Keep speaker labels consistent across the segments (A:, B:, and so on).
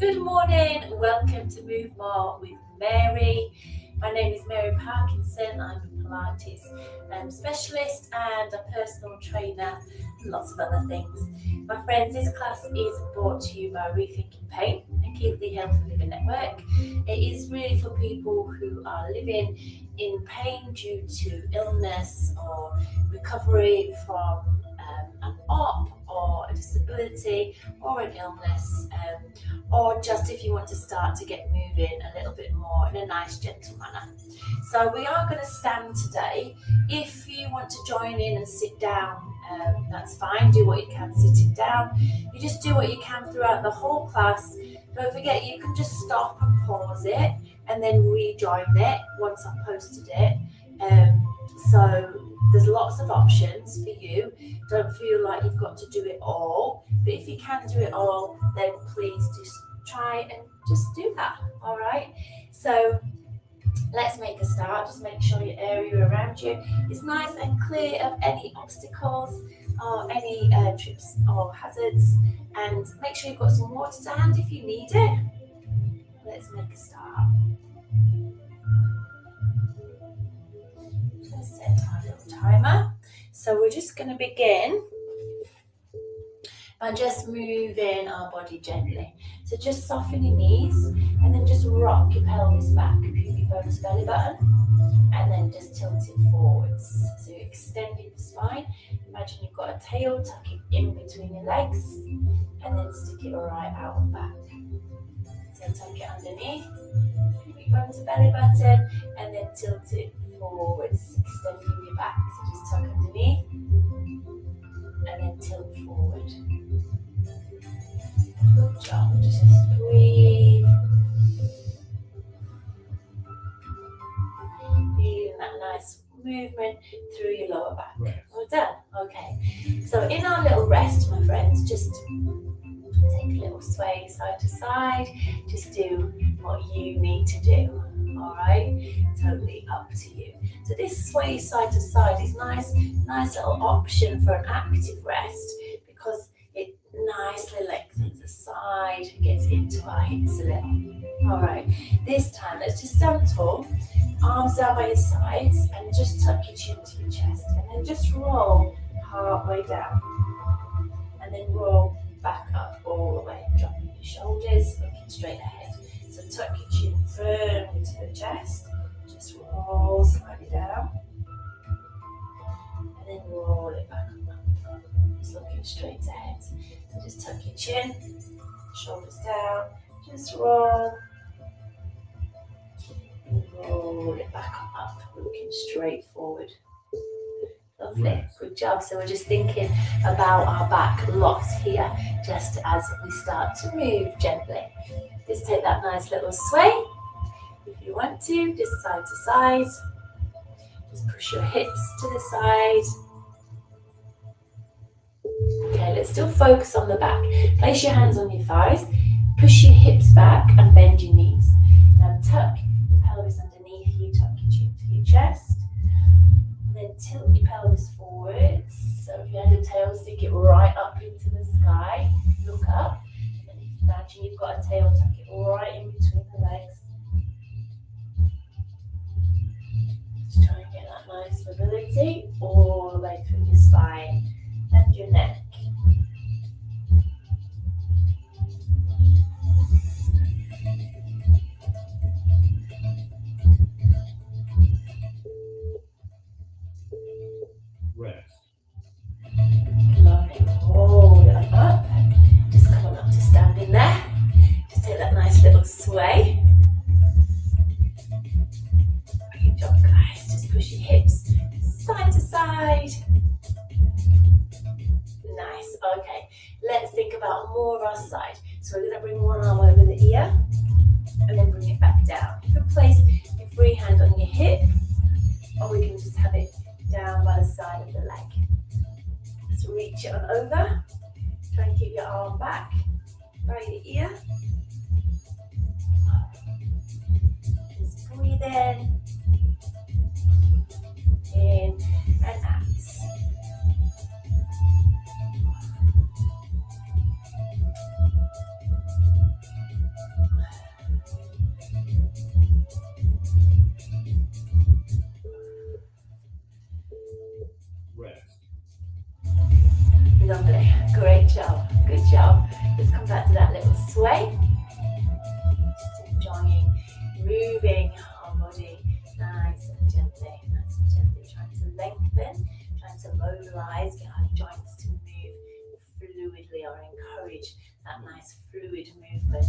A: Good morning, welcome to Move More with Mary. My name is Mary Parkinson. I'm a Pilates specialist and a personal trainer and lots of other things. My friends, this class is brought to you by Rethinking Pain and Keep the Healthy Living Network. It is really for people who are living in pain due to illness or recovery from an op or a disability or an illness, or just if you want to start to get moving a little bit more in a nice gentle manner. So we are going to stand today. If you want to join in and sit down, that's fine. Do what you can sitting down. You just do what you can throughout the whole class. Don't forget, you can just stop and pause it and then rejoin it once I've posted it. So there's lots of options for you. Don't feel like you've got to do it all, but if you can do it all, then please just try and just do that. All right, so let's make a start. Just make sure your area around you is nice and clear of any obstacles or any trips or hazards, and make sure you've got some water to hand if you need it. Let's make a start. Let's set our little timer. So we're just going to begin by just moving our body gently. So just soften your knees and then just rock your pelvis back, pubic bone to belly button, and then just tilt it forwards. So you're extending the spine. Imagine you've got a tail, tuck it in between your legs, and then stick it right out and back. So tuck it underneath, pubic bone to belly button, and then tilt it forwards, extending your back. So just tuck underneath and then tilt forward. Good job. Just breathe. Feeling that nice movement through your lower back. Well done. Okay. So in our little rest, my friends, just take a little sway side to side. Just do what you need to do. All right, totally up to you. So this sway side to side is nice little option for an active rest because it nicely lengthens the side, gets into our hips a little. All right, this time let's just stand tall, arms down by your sides, and just tuck your chin to your chest, and then just roll part way down, and then roll back up all the way, dropping your shoulders, looking straight ahead. So tuck your chin firmly to the chest, just roll slightly down, and then roll it back up, just looking straight ahead. So just tuck your chin, shoulders down, just roll, and roll it back up, looking straight forward. Lovely, good job. So we're just thinking about our back lots here, just as we start to move gently. Just take that nice little sway, if you want to, just side to side. Just push your hips to the side. Okay, let's still focus on the back. Place your hands on your thighs, push your hips back and bend your knees. Now tuck your pelvis underneath you, tuck your chin to your chest. And then tilt your pelvis forwards. So if you had a tail, stick it right up into the sky. Look up. Imagine you've got a tail, tuck it right in between the legs. Just try and get that nice mobility all the way through your spine and your neck.
B: Rest.
A: Lovely. Roll it up. Just come on up to standing there. Just take that nice little sway. Good job, guys. Just push your hips side to side. Nice. Okay. Let's think about more of our side. So we're going to bring one arm over the ear and then bring it back down. You can place your free hand on your hip, or we can just have it down by the side of the leg. Just reach it on over. Try and keep your arm back by the ear. Just breathe in and out. sway. Just enjoying moving our body nice and gently, trying to lengthen, trying to mobilize, get our joints to move fluidly or encourage that nice fluid movement.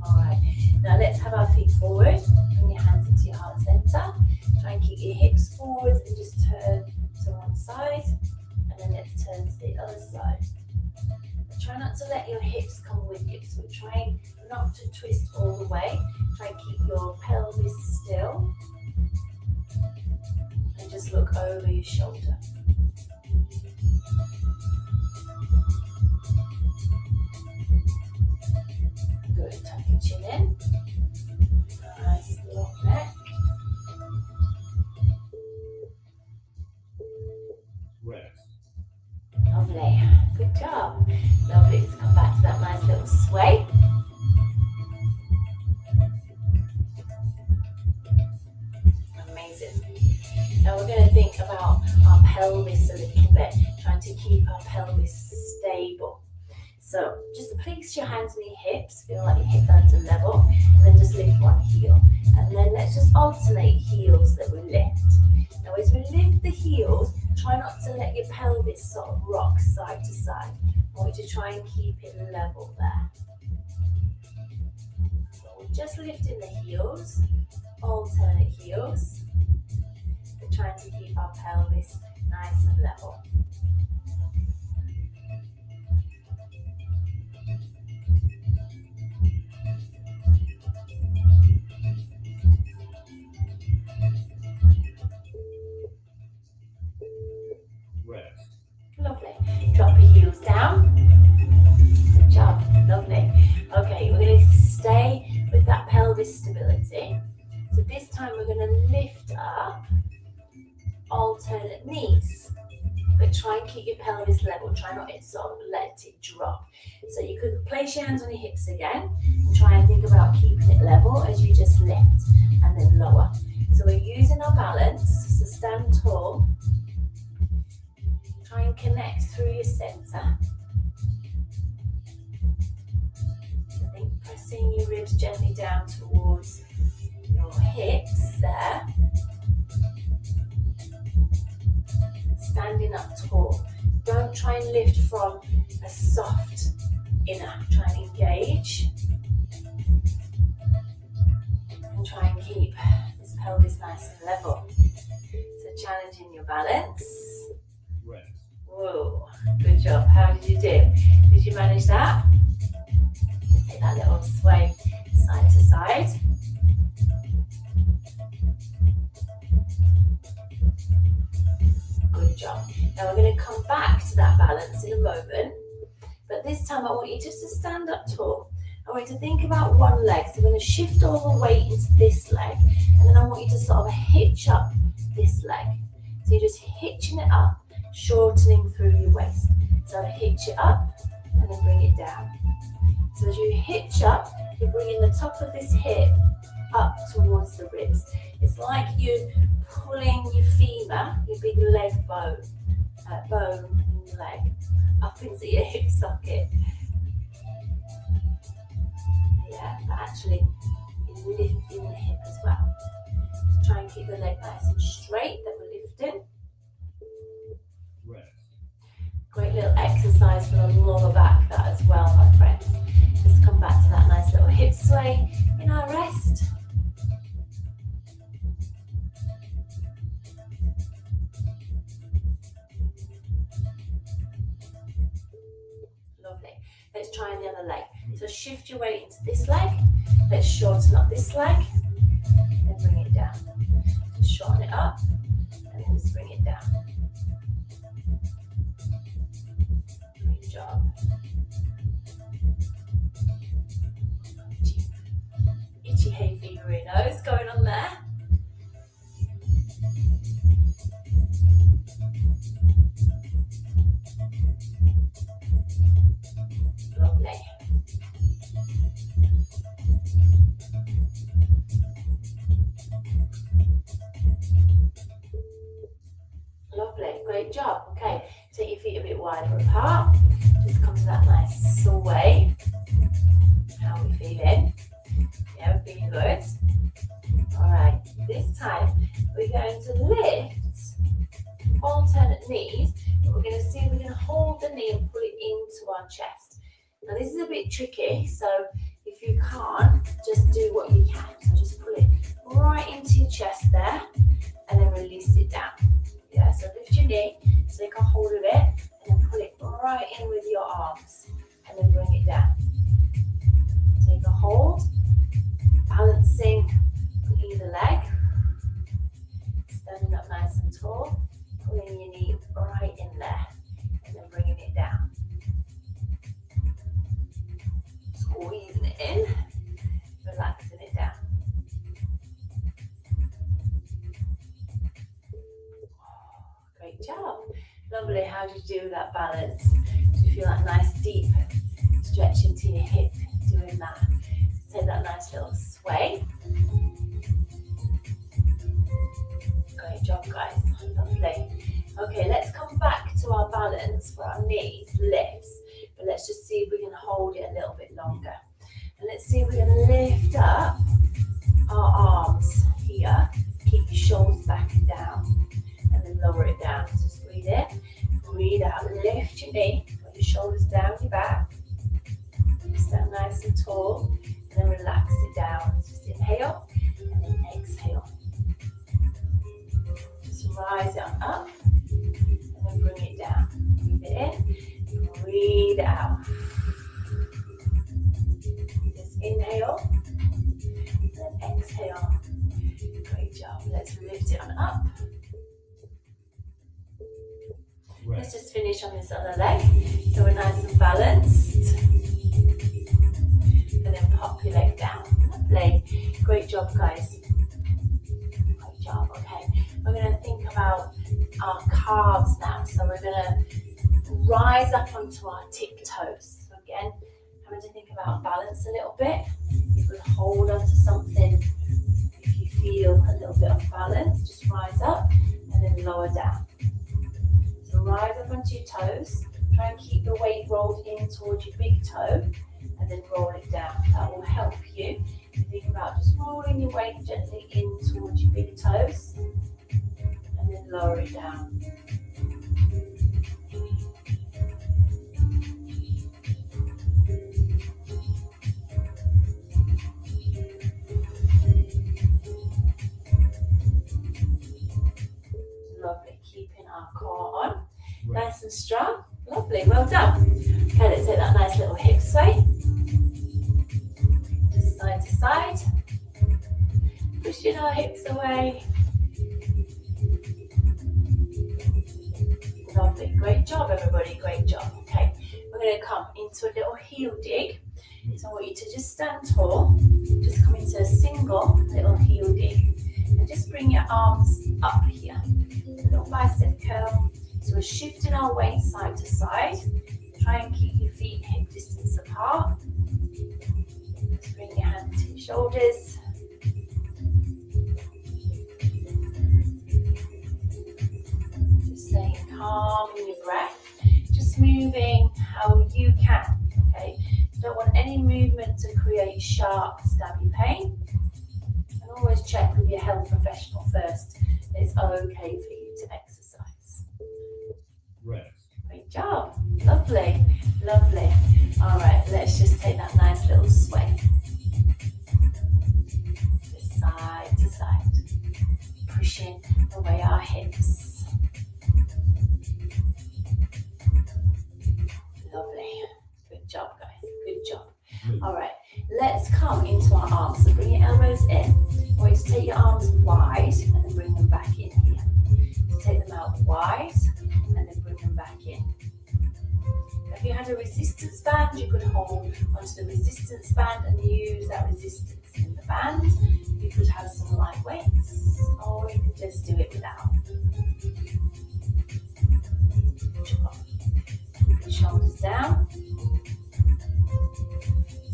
A: Alright, now let's have our feet forward, bring your hands into your heart center, try and keep your hips forward and just turn to one side, and then let's turn to the other side. But try not to let your hips come with you, so we're trying not to twist all the way, try and keep your pelvis still, and just look over your shoulder. Good, tuck your chin in. Nice long neck.
B: Rest.
A: Lovely, good job. Lovely, let's come back to that nice little sway. Amazing. Now we're going to think about our pelvis a little bit, trying to keep our pelvis stable. So just place your hands on your hips, feel like your hip bones are level, and then just lift one heel. And then let's just alternate heels that we lift. Now as we lift the heels, try not to let your pelvis sort of rock side to side. I want you to try and keep it level there. So we're just lifting the heels, alternate heels. We're trying to keep our pelvis nice and level.
B: Rest.
A: Lovely. Drop your heels down. Good job. Lovely. Okay, we're going to stay with that pelvis stability. So this time we're going to lift up, alternate knees. But try and keep your pelvis level. Try not to sort of let it drop. So you could place your hands on your hips again and try and think about keeping it level as you just lift and then lower. So we're using our balance. So stand tall. Try and connect through your center. So think pressing your ribs gently down towards your hips there. Standing up tall. Don't try and lift from a soft inner. Try and engage. And try and keep this pelvis nice and level. So challenging your balance.
B: Rest.
A: Whoa, good job. How did you do? Did you manage that? Just take that little sway side to side. Good job. Now we're going to come back to that balance in a moment. But this time I want you just to stand up tall. I want you to think about one leg. So we're going to shift all the weight into this leg. And then I want you to sort of hitch up this leg. So you're just hitching it up, shortening through your waist. So hitch it up and then bring it down. So as you hitch up, you're bringing the top of this hip up towards the ribs. It's like you're pulling your femur, your big leg bone in your leg, up into your hip socket. Yeah, but actually you're lifting the hip as well. So try and keep the leg nice and straight that we're lifting.
B: Rest.
A: Great little exercise for the lower back that as well, my friends. Just come back to that nice little hip sway in our rest. Lovely. Let's try the other leg. So shift your weight into this leg. Let's shorten up this leg. Then bring it down. Just shorten it up and then just bring it down. Good job. Itchy hay fever nose going on there. Lovely. Lovely, great job. Okay, take your feet a bit wider apart. Just come to that nice sway. How to lift alternate knees, but we're going to see if we can hold the knee and pull it into our chest. Now this is a bit tricky, so if you can't, just do what you can. So just pull it right into your chest there, and then release it down. Yeah, so lift your knee, take a hold of it, and then pull it right in with your arms, and then bring it down. Take a hold, balancing on either leg, standing up nice and tall, pulling your knee right in there, and then bringing it down. Squeezing it in, relaxing it down. Great job. Lovely. How do you do that balance? Do you feel that nice deep stretch into your hip doing that? Take that nice little sway. Great job, guys. Lovely. Okay, let's come back to our balance for our knees, lifts. But let's just see if we can hold it a little bit longer. And let's see if we can lift up our arms here. Keep your shoulders back and down. And then lower it down. So just breathe in, breathe out. Lift your knee, put your shoulders down your back. Stand nice and tall. And then relax it down. Just inhale and then exhale. Just rise it on up and then bring it down. Breathe it in, breathe out. Just inhale and then exhale. Great job. Let's lift it on up. Let's just finish on this other leg. So we're nice and balanced. And then pop your leg down. Lovely. Great job, guys. Great job. Okay. We're going to think about our calves now. So we're going to rise up onto our tiptoes. So again, having to think about balance a little bit. You could hold onto something if you feel a little bit of balance. Just rise up and then lower down. So rise up onto your toes. Try and keep the weight rolled in towards your big toe. And then roll it down. That will help you. Think about just rolling your weight gently in towards your big toes and then lower it down. Lovely. Keeping our core on. Nice and strong. Lovely. Well done. Okay, let's take that nice little hip sway. Side to side, pushing our hips away. Lovely, great job everybody, great job. Okay, we're going to come into a little heel dig. So I want you to just stand tall, just come into a single little heel dig and just bring your arms up here. A little bicep curl. So we're shifting our weight side to side. Try and keep your feet hip distance apart. Bring your hands to your shoulders. Just staying calm in your breath. Just moving how you can, okay? You don't want any movement to create sharp, stabby pain. And always check with your health professional first that it's okay for you to exercise.
B: Rest.
A: Great job. Lovely, lovely. All right, let's just take that nice little sway. Just side to side. Pushing away our hips. Lovely. Good job, guys. Good job. All right, let's come into our arms. So bring your elbows in. I want you to take your arms wide and then bring them back in here. So take them out wide and then bring them back in. If you had a resistance band, you could hold onto the resistance band and use that resistance in the band. You could have some light weights, or you could just do it without. Keep your shoulders down.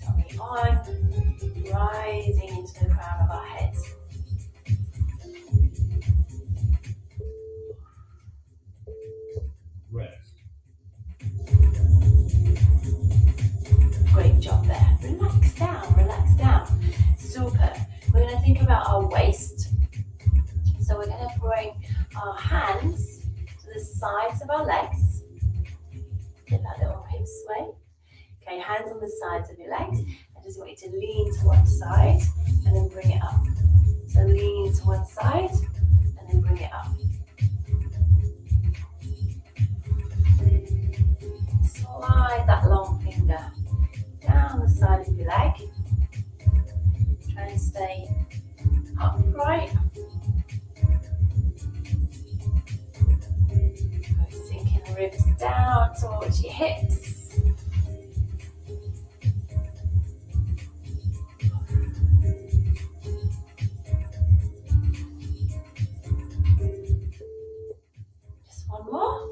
A: Tummy on, rising into the crown of our heads.
B: Rest.
A: Great job there. Relax down, relax down. Super. We're going to think about our waist. So we're going to bring I just want you to lean to one side and then bring it up. So lean to one side and then bring it up. Slide that long finger down the side of your leg. Try and stay upright. Sinking the ribs down towards your hips. Just one more.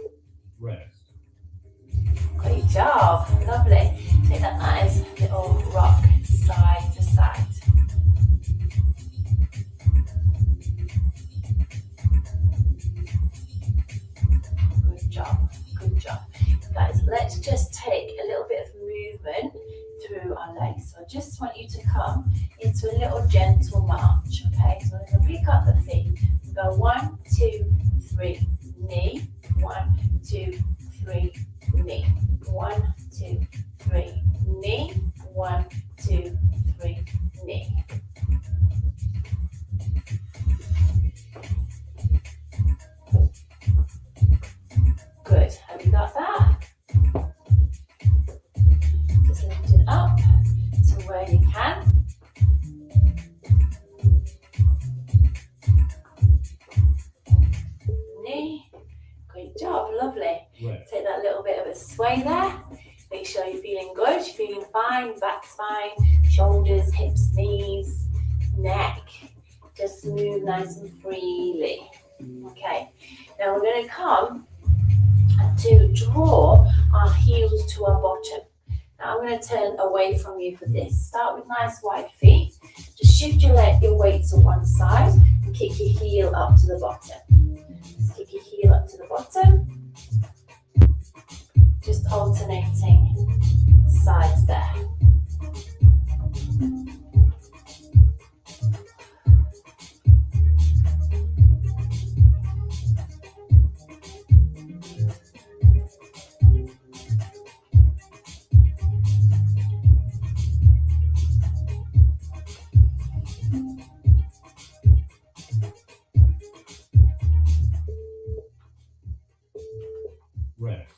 B: Rest.
A: Great job, lovely. Take that nice little rock side to side. Good job, good job. Guys, let's just take a little bit of movement through our legs. So I just want you to come into a little gentle march, okay? So we're going to pick up the feet. Go 1, 2, 3, knee. 1, 2, 3, knee. 1, 2, 3, knee. 1, 2, 3, knee. Good. Have you got that? Just lift it up to where you can. Knee. Great job. Lovely.
B: Rest.
A: Take that little bit of a sway there. Make sure you're feeling good. You're feeling fine. Back spine, shoulders, hips, knees, neck. Just move nice and freely. Okay. Now we're going to come to draw our heels to our bottom. Now I'm going to turn away from you for this. Start with nice wide feet. Just shift your weight to one side and kick your heel up to the bottom. Just kick your heel up to the bottom. Just alternating sides there.
B: Rest.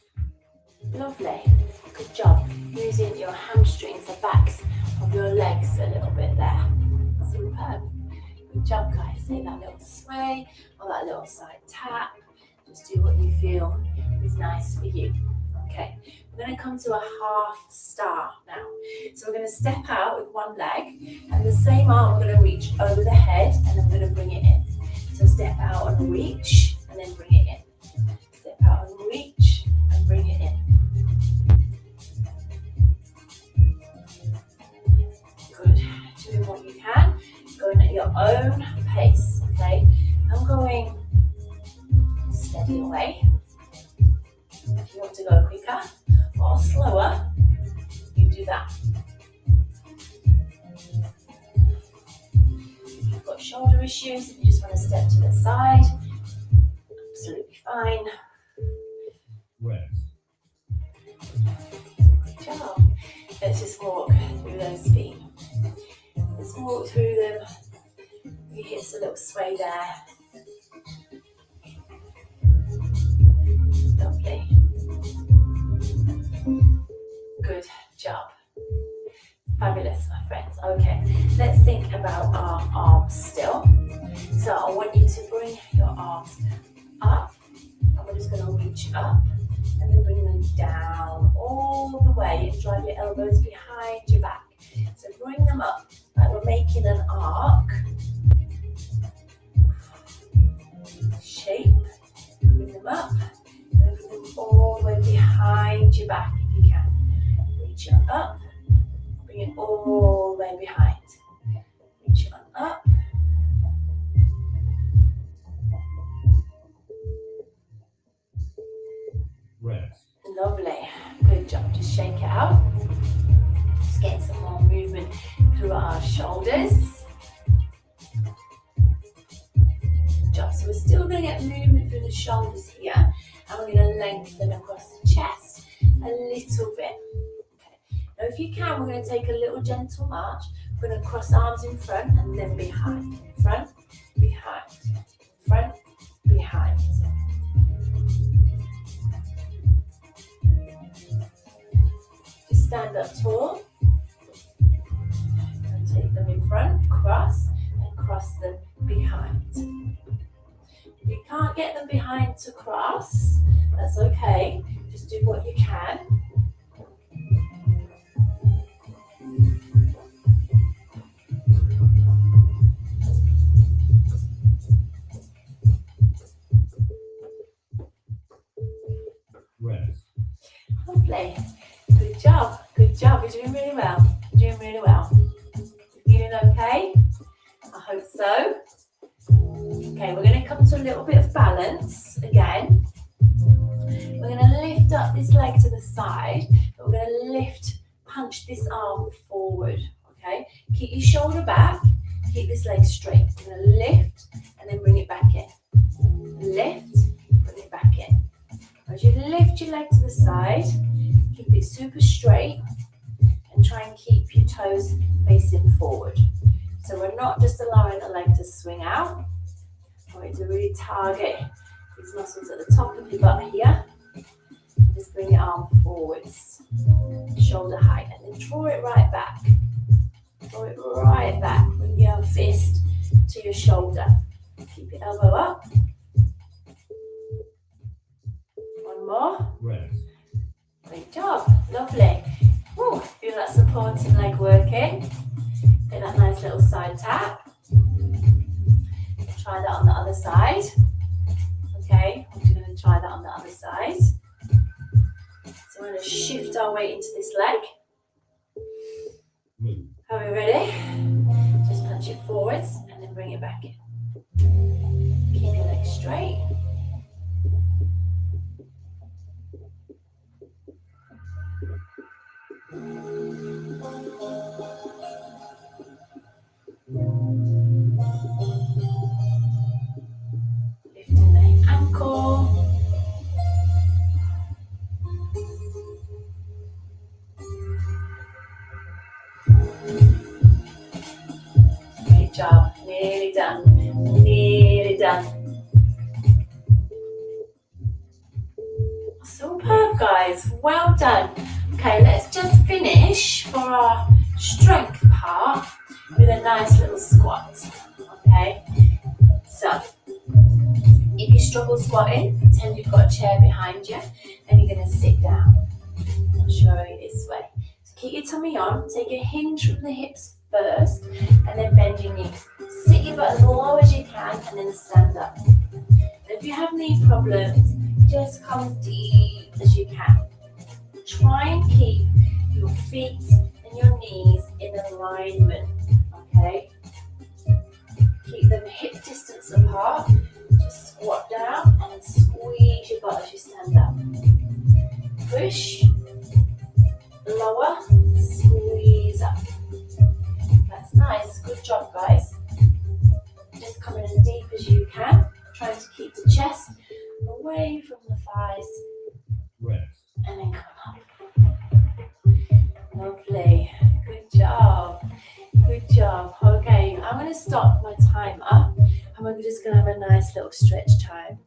A: Lovely. Good job. Using your hamstrings, the backs of your legs a little bit there. Superb. Good job, guys. Take that little sway or that little side tap. Just do what you feel is nice for you. Okay. We're going to come to a half star now. So we're going to step out with one leg and the same arm we're going to reach over the head and then we're going to bring it in. So step out and reach and then bring it in. Step out and reach and bring it in. Good. Doing what you can. Going at your own pace. Okay. I'm going steady away. If you want to go quicker or slower, you do that. If you've got shoulder issues, if you just want to step to the side, absolutely fine.
B: Rest.
A: Good job. Let's just walk through those feet. Let's walk through them. Your hips a little sway there. Lovely. Good job. Fabulous, my friends. Okay, let's think about our arms still. So I want you to bring your arms up. And we're just going to reach up and then bring them down all the way and drive your elbows behind your back. So bring them up like we're making an arc. Shape. Bring them up. And then bring them all the way behind your back if you can. Reach on up. Bring it all the way behind. Reach on up.
B: Rest.
A: Lovely. Good job. Just shake it out. Just get some more movement through our shoulders. Good job. So we're still going to get movement through the shoulders here. And we're going to lengthen across the chest a little bit. Okay. Now if if you can, we're going to take a little gentle march. We're going to cross arms in front and then behind. Front, behind, front, behind. Just stand up tall. And take them in front, cross, and cross them behind. If you can't get them behind to cross, that's okay. Just do what you can.
B: Rest.
A: Lovely. Good job. Good job. You're doing really well. You're doing really well. Feeling okay? I hope so. Okay, we're going to come to a little bit of balance again. We're going to lift up this leg to the side, but we're going to punch this arm forward, okay? Keep your shoulder back, keep this leg straight. We're going to lift and then bring it back in. Lift, bring it back in. As you lift your leg to the side, keep it super straight and try and keep your toes facing forward. So we're not just allowing the leg to swing out. I want you to really target these muscles at the top of your butt here. Just bring your arm forwards, shoulder height, and then draw it right back. Draw it right back. Bring your fist to your shoulder. Keep your elbow up. One more.
B: Rest.
A: Great job. Lovely. Woo, feel that supporting leg working. Get that nice little side tap. Try that on the other side. Okay, we're going to try that on the other side. So we're going to shift our weight into this leg.
B: Move.
A: Are we ready? Just punch it forwards and then bring it back in. Keep your legs straight. Lifting the ankle. Great job. Nearly done. Nearly done. Superb, guys. Well done. Okay, let's just finish for our strength part with a nice little squat. Okay, so if you struggle squatting, pretend you've got a chair behind you and you're going to sit down. I'll show you this way. So keep your tummy on, take a hinge from the hips first and then bend your knees. Sit your butt as low as you can and then stand up. And if you have knee problems, just come as deep as you can. Try and keep your feet and your knees in alignment, okay? Keep them hip distance apart. Just squat down and squeeze your butt as you stand up. Push, lower, squeeze up. That's nice. Good job, guys. Just come in as deep as you can. Trying to keep the chest away from the thighs.
B: Rest.
A: And then come up. Lovely. Good job. Good job. Okay, I'm going to stop my timer and we're just going to have a nice little stretch time.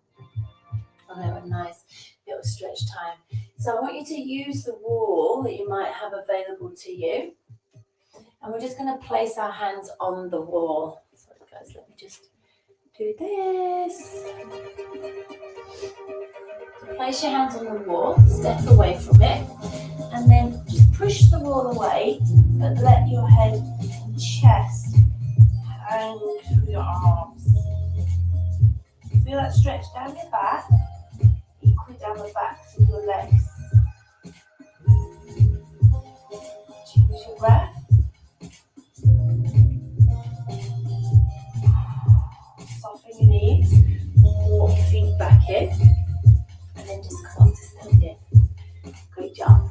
A: I'm going to have a nice little stretch time. So I want you to use the wall that you might have available to you. And we're just going to place our hands on the wall. Sorry guys, let me just do this. Place your hands on the wall, step away from it, and then just push the wall away, but let your head and chest hang through your arms. Feel that stretch down your back, equally down the backs of your legs. Choose your breath. Soften your knees, walk your feet back in, and then just come up to standing. Great job.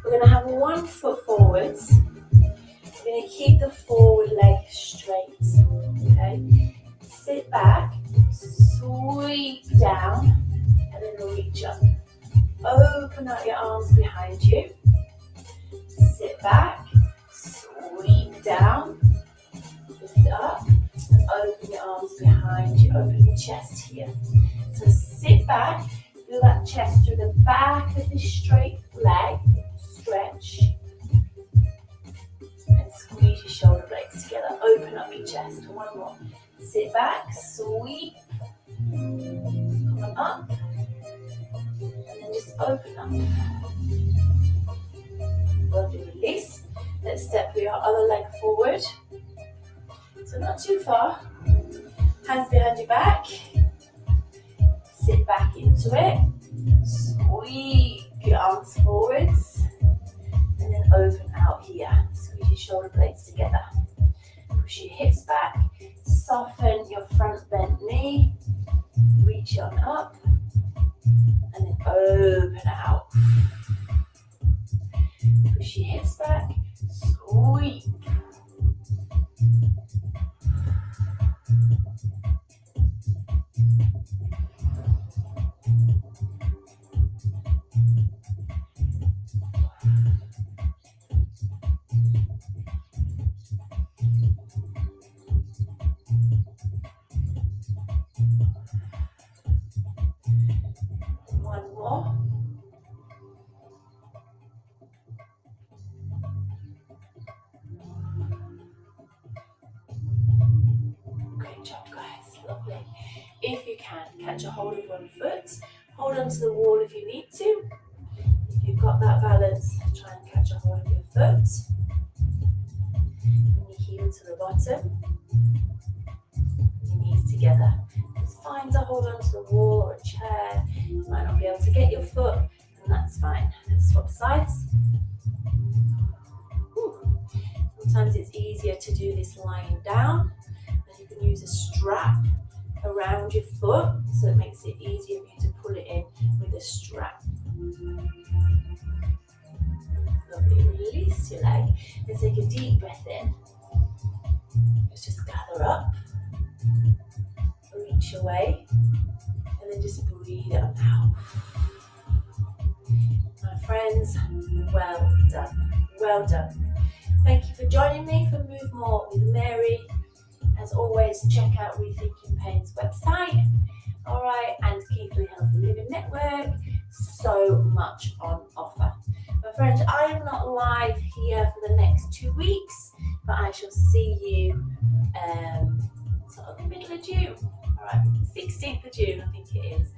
A: We're going to have one foot forwards. We're going to keep the forward leg straight. Okay. Sit back, sweep down, and then reach up. Open out your arms behind you. sit back, sweep down, lift it up, and open your arms behind you, open your chest here. So sit back, feel that chest through the back of this straight leg, stretch, and squeeze your shoulder blades together, open up your chest. One more, sit back, sweep, come on up, and then just open up. Lovely release. Let's step your other leg forward. So not too far. Hands behind your back. Sit back into it. Sweep your arms forwards. And then open out here. Squeeze your shoulder blades together. Push your hips back. Soften your front bent knee. Reach on up. And then open out. Push your hips back. Sweep. One more. Great job, guys. Lovely. If you can, catch a hold of one foot. Hold on to the wall if you need to. If you've got that balance, try and catch a hold of your foot. Bring your heel to the bottom. Your knees together. It's fine to hold on to the wall or a chair. You might not be able to get your foot, and that's fine. Let's swap sides. Whew. Sometimes it's easier to do this lying down, and you can use a strap around your foot, so it makes it easier for you to pull it in with a strap. Lovely. Release your leg and take a deep breath in. Let's just gather up, reach away, and then just breathe it up out. My friends, well done. Well done. Thank you for joining me for Move More with Mary. As always, check out Rethinking Pain's website. Alright, and Keithley Healthy Living Network. So much on offer. My friends, I am not live here for the next 2 weeks, but I shall see you sort of the middle of June. Alright, 16th of June, I think it is.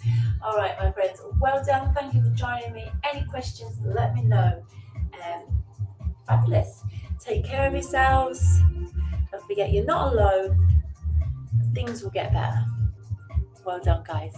A: Alright, my friends, well done. Thank you for joining me. Any questions, let me know. Fabulous. Take care of yourselves. Don't forget, you're not alone. Things will get better. Well done, guys.